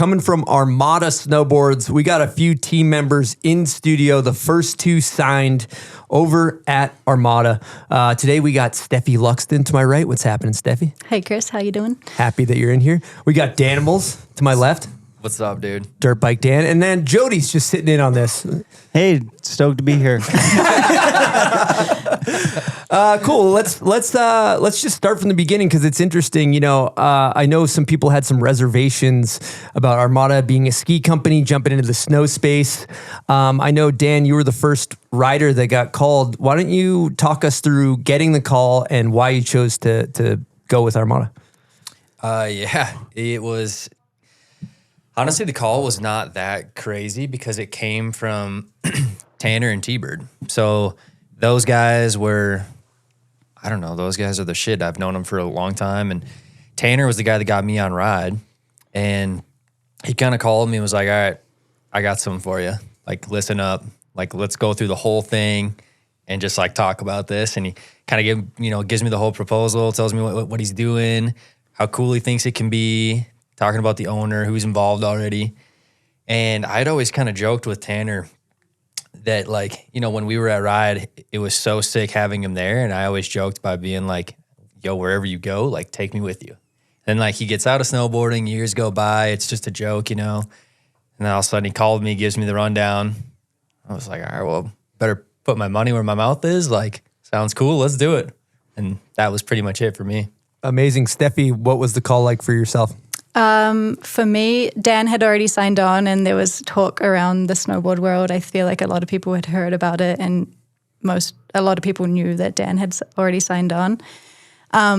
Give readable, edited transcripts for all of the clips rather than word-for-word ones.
coming from Armada Snowboards. We got a few team members in studio. The first two signed over at Armada. Today we got Steffi Luxton to my right. What's happening, Steffi? Hey, Chris. How you doing? Happy that you're in here. We got Danimals to my left. What's up, dude? Dirt Bike Dan. And then Jody's just sitting in on this. Hey, stoked to be here. Cool. Let's just start from the beginning because it's interesting. You know, I know some people had some reservations about Armada being a ski company jumping into the snow space. I know, Dan, you were the first rider that got called. Why don't you talk us through getting the call and why you chose to go with Armada? Yeah, it was. Honestly, the call was not that crazy because it came from Tanner and T-Bird. So those guys were, I don't know, those guys are the shit. I've known them for a long time. And Tanner was the guy that got me on ride. And he kind of called me and was like, all right, I got something for you. Like, listen up. Like, let's go through the whole thing and just like talk about this. And he kind of gives me the whole proposal, tells me what he's doing, how cool he thinks it can be. Talking about the owner who's involved already. And I'd always kind of joked with Tanner that, like, you know, when we were at Ride, it was so sick having him there. And I always joked by being like, yo, wherever you go, like, take me with you. And like, he gets out of snowboarding, years go by, it's just a joke, you know. And then all of a sudden he called me, gives me the rundown. I was like, all right, well, better put my money where my mouth is. Like, sounds cool, let's do it. And that was pretty much it for me. Amazing. Steffi, what was the call like for yourself? For me, Dan had already signed on and there was talk around the snowboard world. I feel like a lot of people had heard about it and a lot of people knew that Dan had already signed on.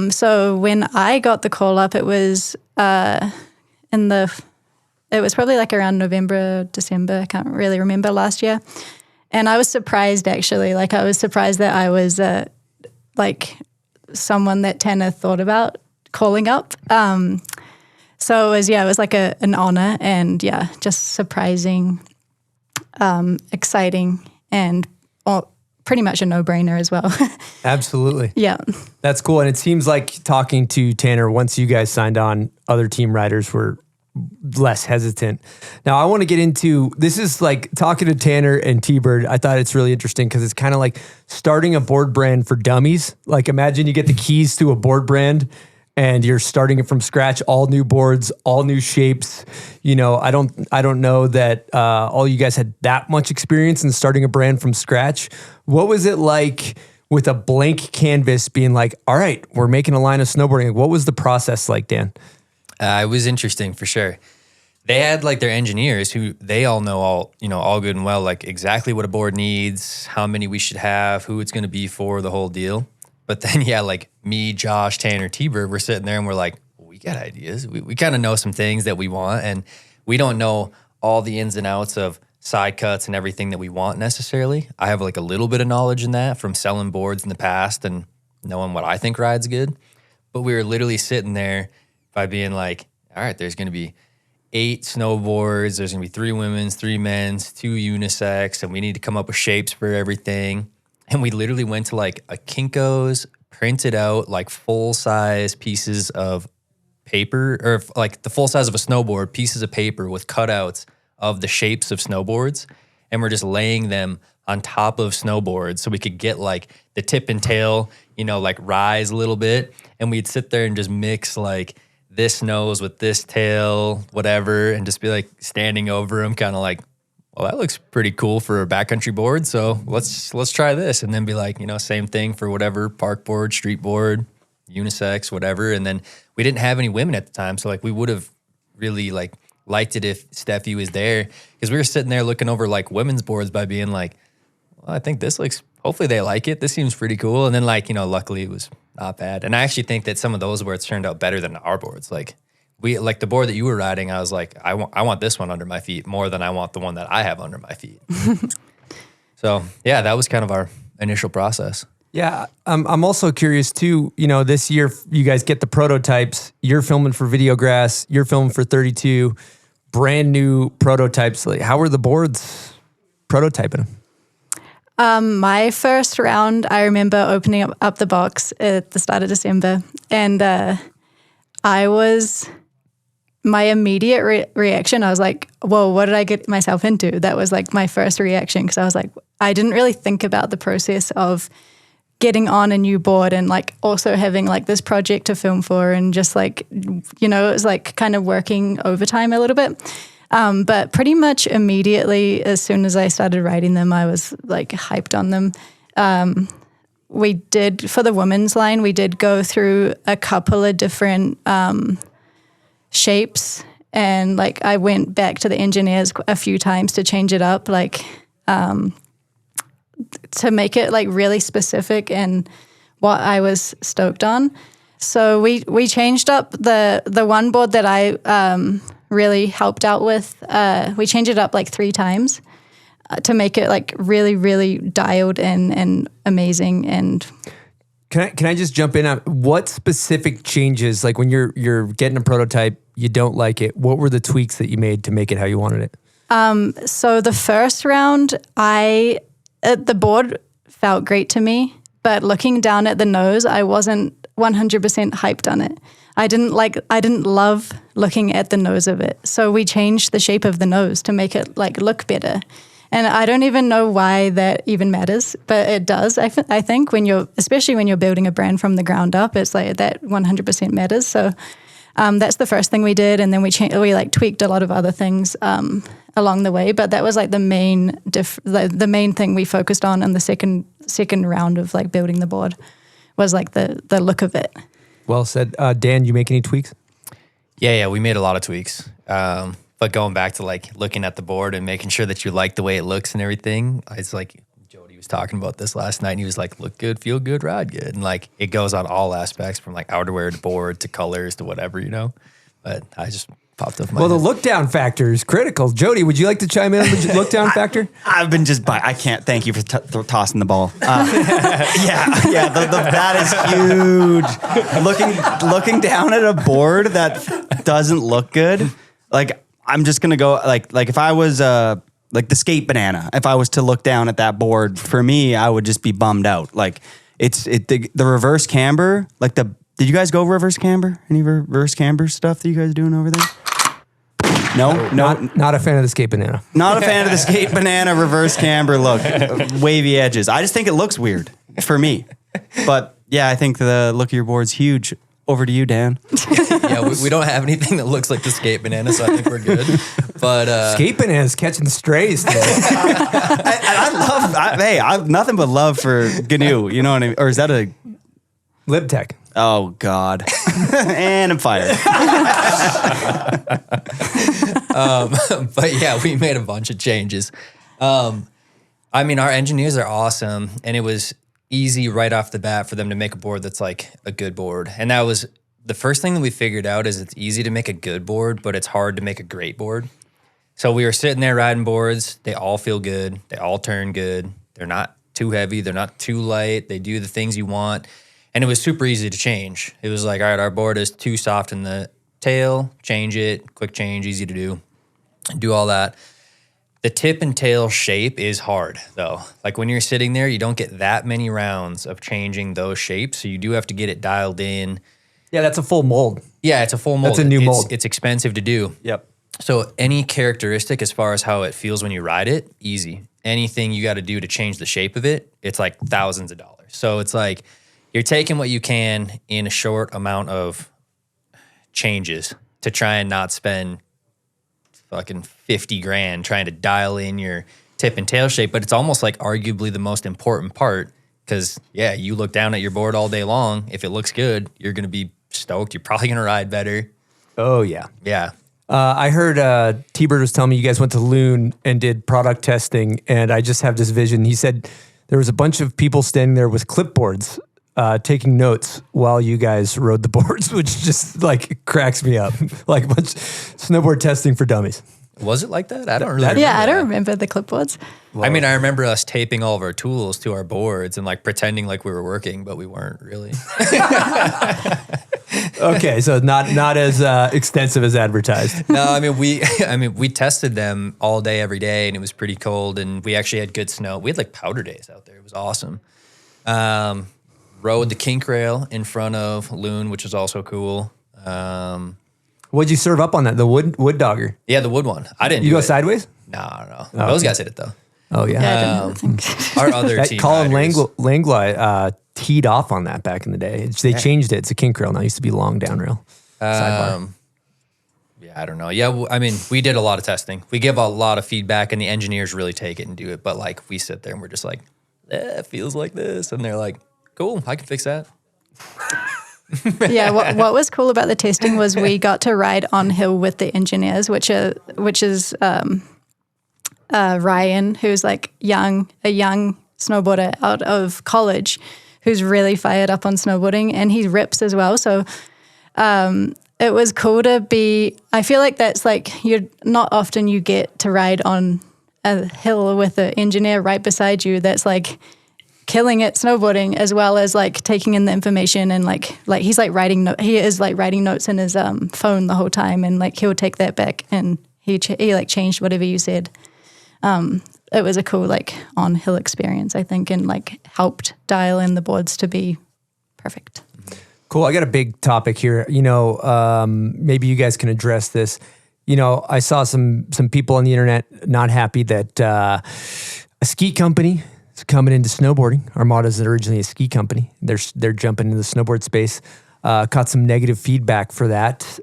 So when I got the call up, it was it was probably like around November, December. I can't really remember last year. And I was surprised actually. Like I was surprised that I was like someone that Tanner thought about calling up. So it was like an honor and just surprising, exciting, and pretty much a no-brainer as well. Absolutely. Yeah. That's cool. And it seems like talking to Tanner, once you guys signed on, other team riders were less hesitant. Now I want to get into, this is like talking to Tanner and T-Bird. I thought it's really interesting because it's kind of like starting a board brand for dummies. Like imagine you get the keys to a board brand and you're starting it from scratch, all new boards, all new shapes. You know, I don't know that all you guys had that much experience in starting a brand from scratch. What was it like with a blank canvas being like, all right, we're making a line of snowboarding? What was the process like, Dan? It was interesting for sure. They had like their engineers who they all know all good and well, like exactly what a board needs, how many we should have, who it's going to be for, the whole deal. But then, like me, Josh, Tanner, T-Bird, we're sitting there and we're like, well, we got ideas. We kind of know some things that we want, and we don't know all the ins and outs of side cuts and everything that we want necessarily. I have like a little bit of knowledge in that from selling boards in the past and knowing what I think rides good. But we were literally sitting there by being like, all right, there's going to be 8 snowboards. There's going to be 3 women's, 3 men's, 2 unisex, and we need to come up with shapes for everything. And we literally went to like a Kinko's, printed out like full-size pieces of paper, or like the full size of a snowboard, pieces of paper with cutouts of the shapes of snowboards. And we're just laying them on top of snowboards so we could get like the tip and tail, like rise a little bit. And we'd sit there and just mix like this nose with this tail, whatever, and just be like standing over them, kind of like, well, that looks pretty cool for a backcountry board, so let's try this. And then be like, same thing for whatever, park board, street board, unisex, whatever. And then we didn't have any women at the time, so like we would have really like liked it if Steffi was there, because we were sitting there looking over like women's boards by being like, well, I think this looks, hopefully they like it. This seems pretty cool. And then like, luckily it was not bad. And I actually think that some of those boards turned out better than our boards. Like like the board that you were riding, I was like, I want this one under my feet more than I want the one that I have under my feet. So yeah, that was kind of our initial process. Yeah, I'm also curious too. This year you guys get the prototypes. You're filming for Videograss. You're filming for 32. Brand new prototypes. Like, how were the boards prototyping them? My first round, I remember opening up the box at the start of December, and I was my immediate reaction, I was like, whoa, what did I get myself into? That was like my first reaction, because I was like, I didn't really think about the process of getting on a new board and like also having like this project to film for, and just like, it was like kind of working overtime a little bit. But pretty much immediately, as soon as I started riding them, I was like hyped on them. We did, for the women's line, we did go through a couple of different shapes, and like I went back to the engineers a few times to change it up, like to make it like really specific and what I was stoked on. So we changed up the one board that I really helped out with. We changed it up like 3 times to make it like really, really dialed and amazing. And Can I just jump in on what specific changes, like when you're getting a prototype, you don't like it, what were the tweaks that you made to make it how you wanted it? So the first round, the board felt great to me, but looking down at the nose, I wasn't 100% hyped on it. I didn't love looking at the nose of it. So we changed the shape of the nose to make it like look better. And I don't even know why that even matters, but it does. I think especially when you're building a brand from the ground up, it's like that 100% matters. So that's the first thing we did, and then we like tweaked a lot of other things along the way. But that was like the main the main thing we focused on in the second round of like building the board, was like the look of it. Well said. Dan, you make any tweaks? Yeah, we made a lot of tweaks. But going back to like looking at the board and making sure that you like the way it looks and everything, it's like Jody was talking about this last night, and he was like, look good, feel good, ride good. And like it goes on all aspects, from like outerwear to board to colors to whatever, But I just popped up my Well, the look down factor is critical. Jody, would you like to chime in on the look down factor? I've been I can't. Thank you for tossing the ball. That is huge. Looking down at a board that doesn't look good, like I'm just gonna go like if I was like the skate banana, if I was to look down at that board, for me, I would just be bummed out. Like the reverse camber, like did you guys go reverse camber? Any reverse camber stuff that you guys are doing over there? No, not a fan of the skate banana. Not a fan of the skate banana reverse camber look, wavy edges. I just think it looks weird for me. But yeah, I think the look of your board's huge. Over to you, Dan. Yeah, we don't have anything that looks like the skate banana, so I think we're good. But skate banana's catching strays today. I have nothing but love for GNU. You know what I mean? Or is that a LibTech? Oh God! And I'm fired. But yeah, we made a bunch of changes. I mean, our engineers are awesome, and it was easy right off the bat for them to make a board that's like a good board. And that was the first thing that we figured out, is it's easy to make a good board, but it's hard to make a great board. So we were sitting there riding boards. They all feel good. They all turn good. They're not too heavy. They're not too light. They do the things you want. And it was super easy to change. It was like, all right, our board is too soft in the tail. Change it. Quick change, easy to do. Do all that. The tip and tail shape is hard, though. Like when you're sitting there, you don't get that many rounds of changing those shapes. So you do have to get it dialed in. Yeah, that's a full mold. Yeah, it's a full mold. That's a new mold. It's expensive to do. Yep. So any characteristic as far as how it feels when you ride it, easy. Anything you got to do to change the shape of it, it's like thousands of dollars. So it's like you're taking what you can in a short amount of changes to try and not spend fucking 50 grand trying to dial in your tip and tail shape. But it's almost like arguably the most important part, because yeah, you look down at your board all day long. If it looks good, you're going to be stoked. You're probably going to ride better. Oh yeah. Yeah. I heard T-Bird was telling me you guys went to Loon and did product testing, and I just have this vision. He said there was a bunch of people standing there with clipboards taking notes while you guys rode the boards, which just like cracks me up. Like a bunch snowboard testing for dummies. Was it like that? I don't really remember. Yeah, I don't that. remember the clipboards. I mean, I remember us taping all of our tools to our boards and like pretending like we were working, but we weren't really. Okay, so not as extensive as advertised. No, I mean we tested them all day, every day, and it was pretty cold, and we actually had good snow. We had like powder days out there. It was awesome. Rode the kink rail in front of Loon, which was also cool. What'd you serve up on that? The wood dogger. Yeah, the wood one. I didn't You do go it. sideways? No. Those guys hit it though. Oh yeah. Yeah, I didn't think. Our other That team Colin riders. Langlois teed off on that back in the day. They changed it. It's a kink rail now. It used to be long down rail. Sidebar. Yeah, I don't know. Yeah, I mean, we did a lot of testing. We give a lot of feedback, and the engineers really take it and do it. But like, we sit there and we're just like, it feels like this, and they're like, cool, I can fix that. Yeah, what was cool about the testing was we got to ride on hill with the engineers, which is Ryan, who's like a young snowboarder out of college, who's really fired up on snowboarding, and he rips as well. So it was cool to be. I feel like that's like you're not often you get to ride on a hill with an engineer right beside you. That's like killing it snowboarding as well as like taking in the information and like he's like writing he is like writing notes in his phone the whole time, and like he'll take that back and he like changed whatever you said. It was a cool like on hill experience, I think, and like helped dial in the boards to be perfect. Cool. I got a big topic here. You know, maybe you guys can address this. You know, I saw some people on the internet not happy that a ski company is coming into snowboarding. Armada is originally a ski company. They're jumping into the snowboard space. Caught some negative feedback for that.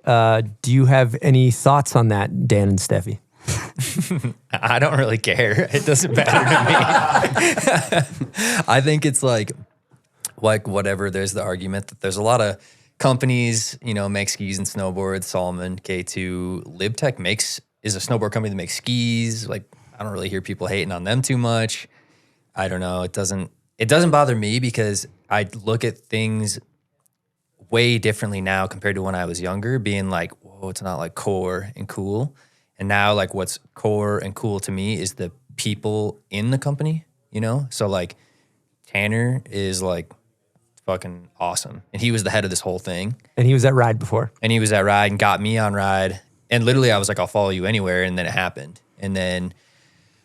Do you have any thoughts on that, Dan and Steffi? I don't really care. It doesn't matter to me. I think it's like whatever. There's the argument that there's a lot of companies, you know, make skis and snowboards. Salomon, K2, LibTech is a snowboard company that makes skis. Like, I don't really hear people hating on them too much. I don't know. It doesn't bother me because I look at things way differently now compared to when I was younger, being like, whoa, it's not like core and cool. And now like what's core and cool to me is the people in the company, you know? So like Tanner is like fucking awesome. And he was the head of this whole thing. And he was at Ride before. And he was at Ride and got me on Ride. And literally I was like, I'll follow you anywhere. And then it happened. And then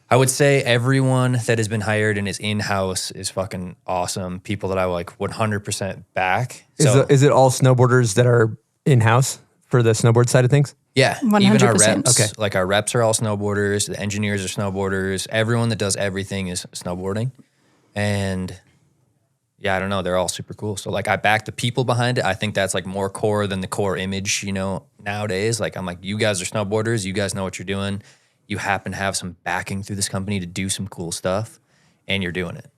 I would say everyone that has been hired and is in-house is fucking awesome. People that I like 100% back. Is it all snowboarders that are in-house for the snowboard side of things? Yeah, 100%. even our reps. Okay. Like our reps are all snowboarders. The engineers are snowboarders. Everyone that does everything is snowboarding. And yeah, I don't know. They're all super cool. So like I back the people behind it. I think that's like more core than the core image, you know, nowadays. Like I'm like, you guys are snowboarders. You guys know what you're doing. You happen to have some backing through this company to do some cool stuff, and you're doing it.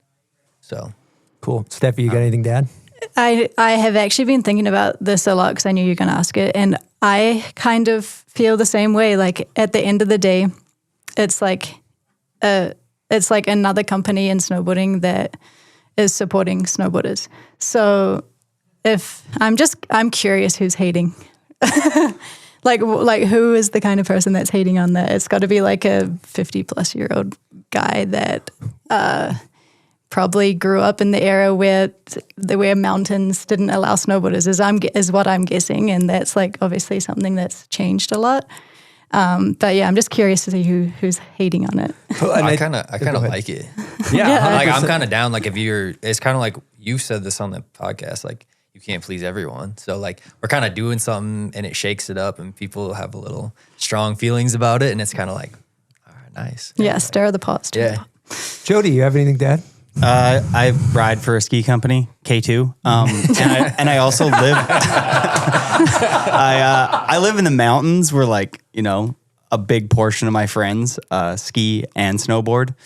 So cool. Steffi, you got anything to add? I have actually been thinking about this a lot because I knew you were going to ask it. And I kind of feel the same way. Like at the end of the day, it's like another company in snowboarding that is supporting snowboarders. So I'm curious who's hating. like who is the kind of person that's hating on that? It's got to be like a 50-plus-year-old guy that probably grew up in the era where mountains didn't allow snowboarders, is what I'm guessing, and that's like obviously something that's changed a lot. But yeah, I'm just curious to see who's hating on it. I kind of like it. Yeah. Like I'm kind of down. Like it's kind of like you said this on the podcast. Like you can't please everyone. So like we're kind of doing something and it shakes it up, and people have a little strong feelings about it, and it's kind of like, all right, nice. Yeah, stir the pot. Yeah. Jody, you have anything to add? I ride for a ski company, K2, and I also live. I live in the mountains where, like, you know, a big portion of my friends ski and snowboard,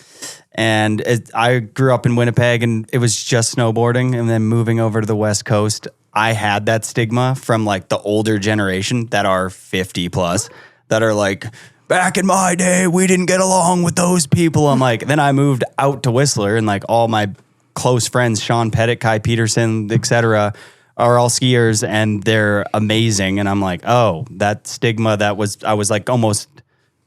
and I grew up in Winnipeg, and it was just snowboarding, and then moving over to the West Coast, I had that stigma from like the older generation that are 50 plus that are like, back in my day, we didn't get along with those people. I'm like, then I moved out to Whistler, and like all my close friends, Sean Pettit, Kai Peterson, etc., are all skiers, and they're amazing. And I'm like, oh, that stigma I was like almost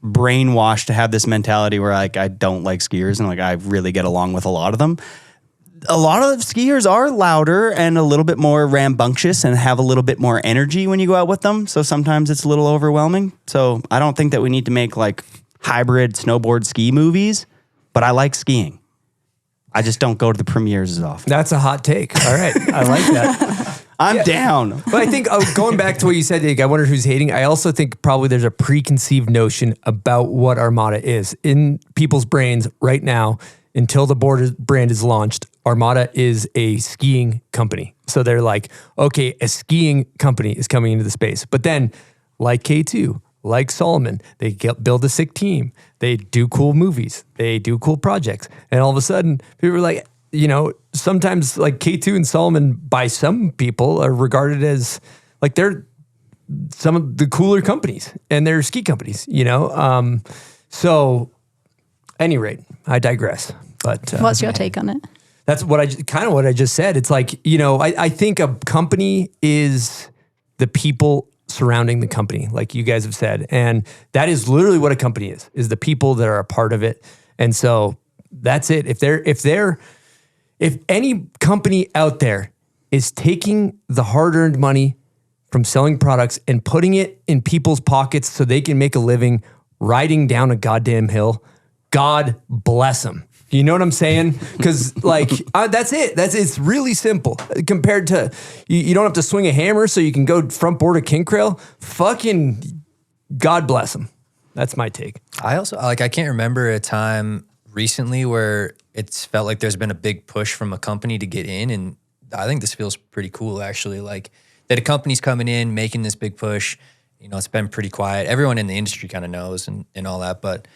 brainwashed to have this mentality where like I don't like skiers, and like I really get along with a lot of them. A lot of skiers are louder and a little bit more rambunctious and have a little bit more energy when you go out with them. So sometimes it's a little overwhelming. So I don't think that we need to make like hybrid snowboard ski movies, but I like skiing. I just don't go to the premieres as often. That's a hot take. All right. I like that. I'm down. But I think going back to what you said, Nick, I wonder who's hating. I also think probably there's a preconceived notion about what Armada is in people's brains right now. Until the brand is launched, Armada is a skiing company. So they're like, okay, a skiing company is coming into the space. But then, like K2, like Solomon, they build a sick team. They do cool movies. They do cool projects. And all of a sudden, people are like, sometimes like K2 and Solomon by some people are regarded as like they're some of the cooler companies and they're ski companies, So, any rate, I digress. But what's your take on it? That's what I just said. It's like, I think a company is the people surrounding the company, like you guys have said. And that is literally what a company is the people that are a part of it. And so that's it. If any company out there is taking the hard-earned money from selling products and putting it in people's pockets so they can make a living riding down a goddamn hill, God bless them. You know what I'm saying? Because that's it. It's really simple compared to you don't have to swing a hammer so you can go front board a kink rail. Fucking God bless them. That's my take. I also I can't remember a time recently where it's felt like there's been a big push from a company to get in, and I think this feels pretty cool actually. Like that a company's coming in making this big push. It's been pretty quiet. Everyone in the industry kind of knows and all that, but.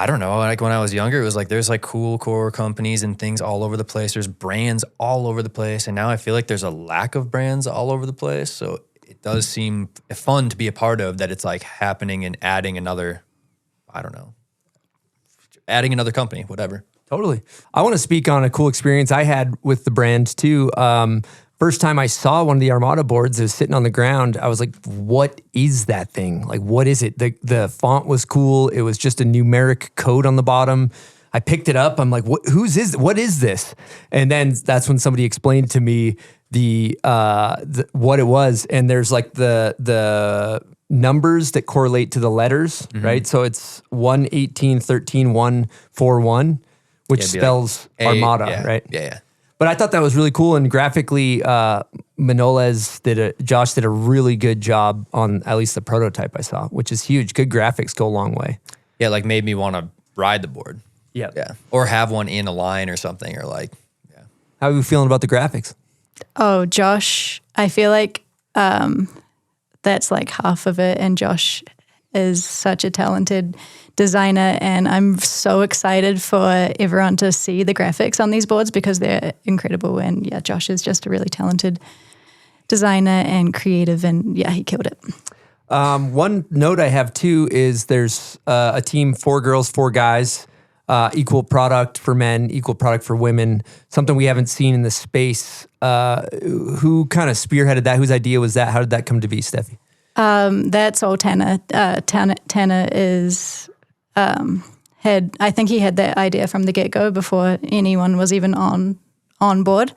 I don't know. Like when I was younger, it was like there's like cool core companies and things all over the place. There's brands all over the place. And now I feel like there's a lack of brands all over the place. So it does seem fun to be a part of that. It's like happening and adding another company, whatever. Totally. I want to speak on a cool experience I had with the brand too. First time I saw one of the Armada boards, it was sitting on the ground. I was like, what is that thing? Like, what is it? The font was cool. It was just a numeric code on the bottom. I picked it up. I'm like, what is this? And then that's when somebody explained to me the what it was. And there's like the numbers that correlate to the letters, right? So it's 1-18-13-1-4-1, which spells like Armada, right? Yeah. But I thought that was really cool, and graphically, Josh did a really good job on at least the prototype I saw, which is huge. Good graphics go a long way. Yeah, like made me want to ride the board. Yeah. Or have one in a line or something, or like, yeah. How are you feeling about the graphics? Oh, Josh, I feel like that's like half of it, and Josh is such a talented designer, and I'm so excited for everyone to see the graphics on these boards because they're incredible. And yeah, Josh is just a really talented designer and creative, and yeah, he killed it. One note I have too is there's a team, 4 girls, 4 guys, equal product for men, equal product for women, something we haven't seen in the space. Who kind of spearheaded that? Whose idea was that? How did that come to be, Steffi? That's all Tanner. Tanner is I think he had that idea from the get-go before anyone was even on board.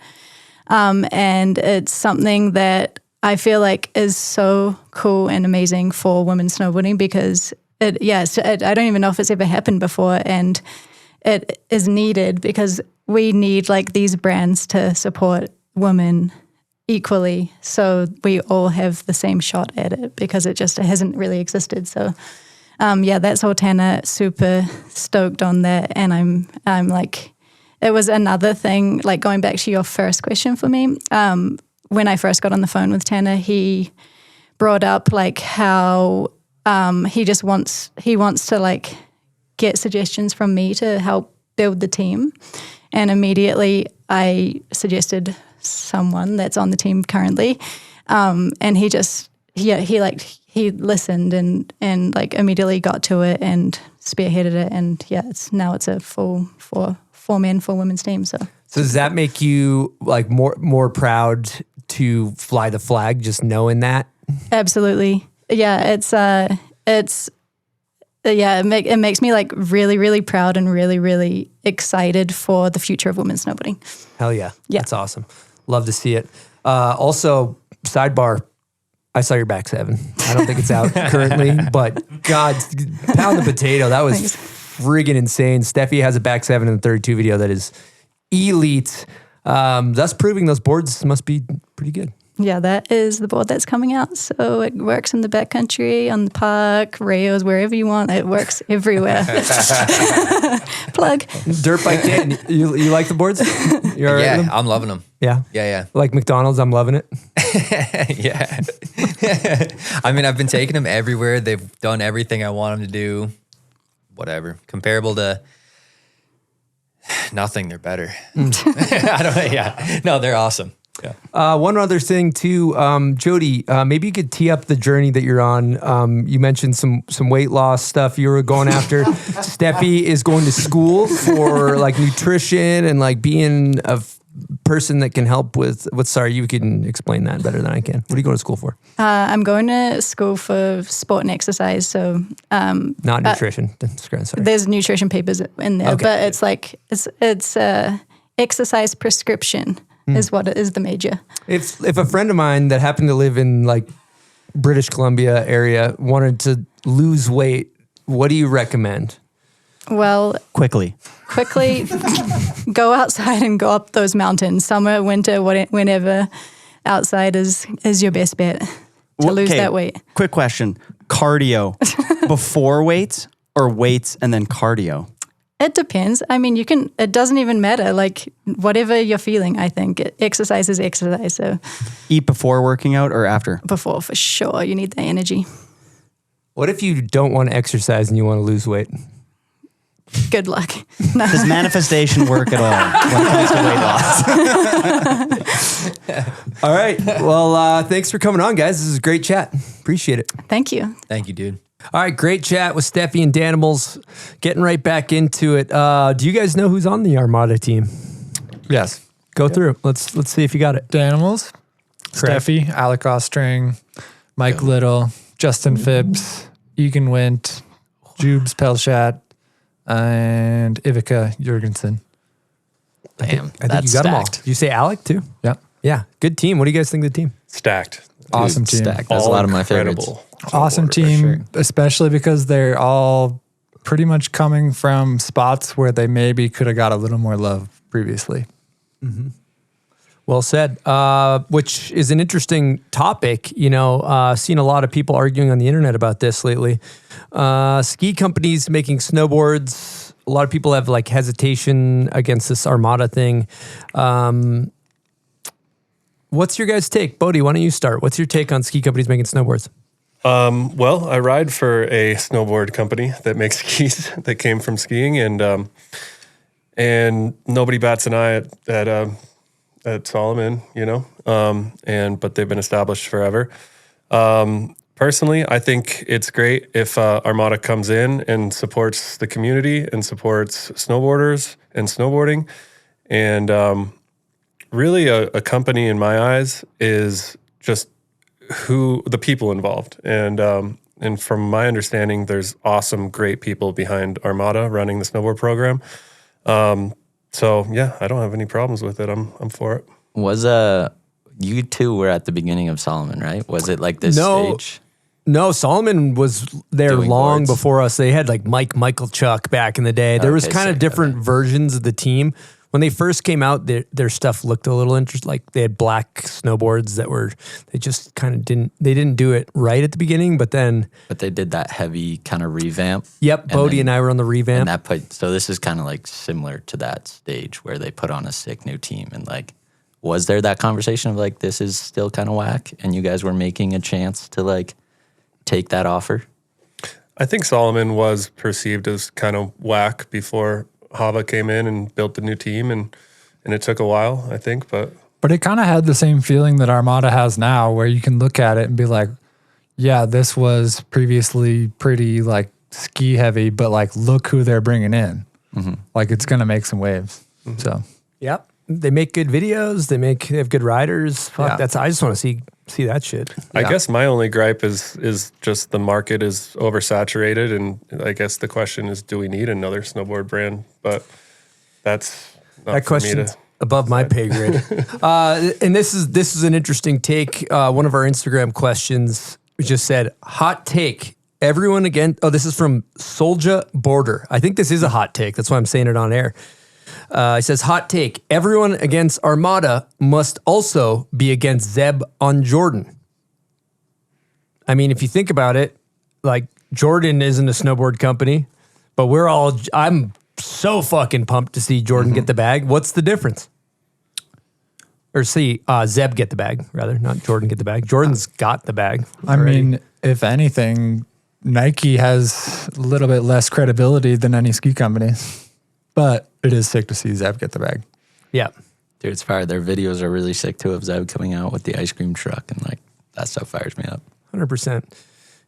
And it's something that I feel like is so cool and amazing for women snowboarding because I don't even know if it's ever happened before, and it is needed because we need like these brands to support women equally, so we all have the same shot at it because it hasn't really existed. So that's all Tanner, super stoked on that. And I'm like, it was another thing, like going back to your first question for me, when I first got on the phone with Tanner, he brought up like how he wants to like get suggestions from me to help build the team. And immediately I suggested someone that's on the team currently. And he listened and like immediately got to it and spearheaded it. And yeah, it's a full four men, 4 women's team. So does that make you like more proud to fly the flag, just knowing that? Absolutely. Yeah. It makes me like really, really proud and really, really excited for the future of women's snowboarding. Hell yeah. That's awesome. Love to see it. Also, sidebar, I saw your back 7. I don't think it's out currently, but God, pound the potato. That was friggin' insane. Steffi has a back 7 in the 32 video that is elite. Thus proving those boards must be pretty good. Yeah, that is the board that's coming out. So it works in the backcountry, on the park, rails, wherever you want. It works everywhere. Plug. Dirt bike Dan, you like the boards? You all right with them? I'm loving them. Yeah. Yeah. Like McDonald's, I'm loving it. Yeah. I mean, I've been taking them everywhere. They've done everything I want them to do. Whatever. Comparable to nothing, they're better. No, they're awesome. Yeah. One other thing too, Jody, maybe you could tee up the journey that you're on. You mentioned some weight loss stuff you were going after. Steffi is going to school for like nutrition and like being a person that can help with sorry, you can explain that better than I can. What are you going to school for? I'm going to school for sport and exercise. So not nutrition. Sorry. There's nutrition papers in there, Okay. but it's like it's exercise prescription is what it is, the major. If a friend of mine that happened to live in like British Columbia area wanted to lose weight, what do you recommend? Well, Quickly. go outside and go up those mountains. Summer, winter, whenever. Outside is your best bet to lose that weight. Quick question. Cardio before weights or weights and then cardio? It depends. I mean, it doesn't even matter. Like, whatever you're feeling, I think. Exercise is exercise. So, Eat before working out or after? before, for sure, you need the energy. What if you don't want to exercise and you want to lose weight? Good luck. No. Does manifestation work at all when it comes to weight loss? All right. Well, thanks for coming on, guys. This is a great chat. Appreciate it. Thank you. Thank you, dude. All right, great chat with Steffi and Danimals. Getting right back into it. Do you guys know who's on the Armada team? Yes. Go through. Let's see if you got it. Danimals, Correct. Steffi, Alec Ostring, Mike Little, Justin Phipps, Egan Wint, Jubes Pelshat, and Ivica Jurgensen. Damn, I think you got them all. Did you say Alec too? Yep. Yeah. Good team. What do you guys think of the team? Stacked. Awesome team. Stacked. That's a All lot of my favorites. incredible Awesome snowboarders. team, sure. especially because they're all pretty much coming from spots where they maybe could have got a little more love previously. Well said. Which is an interesting topic. You know, seen a lot of people arguing on the internet about this lately. Ski companies making snowboards. A lot of people have like hesitation against this Armada thing. What's your guys' take? Bodhi, why don't you start? What's your take on ski companies making snowboards? Well, I ride for a snowboard company that makes skis that came from skiing, and nobody bats an eye at Solomon, you know. But they've been established forever. Personally, I think it's great if Armada comes in and supports the community and supports snowboarders and snowboarding, and really a company in my eyes is just who the people involved. And from my understanding, there's awesome, great people behind Armada running the snowboard program. So yeah, I don't have any problems with it. I'm for it. Was you two were at the beginning of Solomon, right? Was it like this No. stage? No, Solomon was there Doing long boards. before us. They had like Michael Chuck back in the day. There was Okay, kind of sick. different versions of the team. When they first came out, their stuff looked a little interesting. Like they had black snowboards they just kind of didn't do it right at the beginning. But then, But they did that heavy kind of revamp. yep, Bodhi and I were on the revamp. So this is kind of like similar to that stage where they put on a sick new team. And like, was there that conversation of like, this is still kind of whack? And you guys were making a chance to like take that offer? I think Solomon was perceived as kind of whack before Hava came in and built the new team, and it took a while, I think, but But it kind of had the same feeling that Armada has now, where you can look at it and be like, yeah, this was previously pretty like ski heavy, but like, look who they're bringing in. Like it's going to make some waves. So Yep, they make good videos. They have good riders. Fuck, Yeah. I just want to see that shit. I guess my only gripe is just the market is oversaturated, and I guess the question is, do we need another snowboard brand? But that's not That for me question's to. above my pay grade. And this is an interesting take. One of our Instagram questions just said, hot take. Everyone again. Oh, this is from Solja Border. I think this is a hot take. That's why I'm saying it on air. It says, hot take. Everyone against Armada must also be against Zeb on Jordan. I mean, if you think about it, like Jordan isn't a snowboard company, but I'm so fucking pumped to see Jordan get the bag. What's the difference? Or see Zeb get the bag, rather, not Jordan get the bag. Jordan's got the bag already. I mean, if anything, Nike has a little bit less credibility than any ski company, but it is sick to see Zeb get the bag. Yeah. Dude, it's fire. Their videos are really sick too of Zeb coming out with the ice cream truck, and like that stuff fires me up. 100%.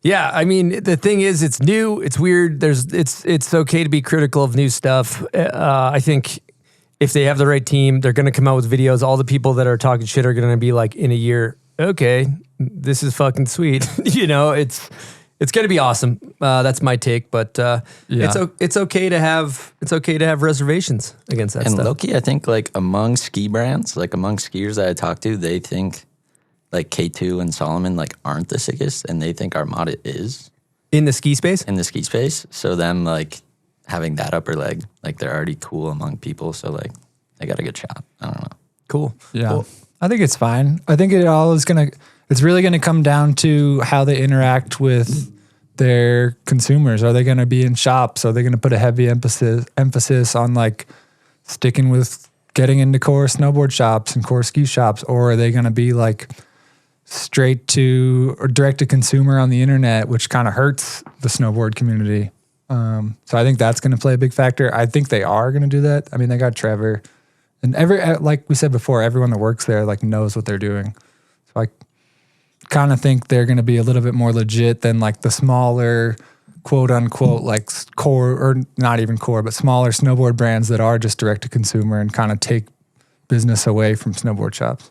Yeah, I mean, the thing is, it's new, it's weird. It's okay to be critical of new stuff. I think if they have the right team, they're going to come out with videos. All the people that are talking shit are going to be like, in a year, okay, this is fucking sweet. You know, it's going to be awesome. That's my take, but it's okay to have reservations against that and stuff. Loki, I think like among ski brands, like among skiers that I talk to, they think like K2 and Solomon like aren't the sickest, and they think Armada is In the ski space? in the ski space. So them like having that upper leg, like they're already cool among people. So like they got a good shot. I don't know. Cool. Yeah. Cool. I think it's fine. I think it's really going to come down to how they interact with their consumers. Are they going to be in shops? Are they going to put a heavy emphasis on like sticking with getting into core snowboard shops and core ski shops? Or are they going to be like straight to or direct to consumer on the internet, which kind of hurts the snowboard community? So I think that's going to play a big factor. I think they are going to do that. I mean, they got Trevor, and like we said before, everyone that works there like knows what they're doing. So I kind of think they're going to be a little bit more legit than like the smaller, quote unquote, like core, or not even core, but smaller snowboard brands that are just direct to consumer and kind of take business away from snowboard shops.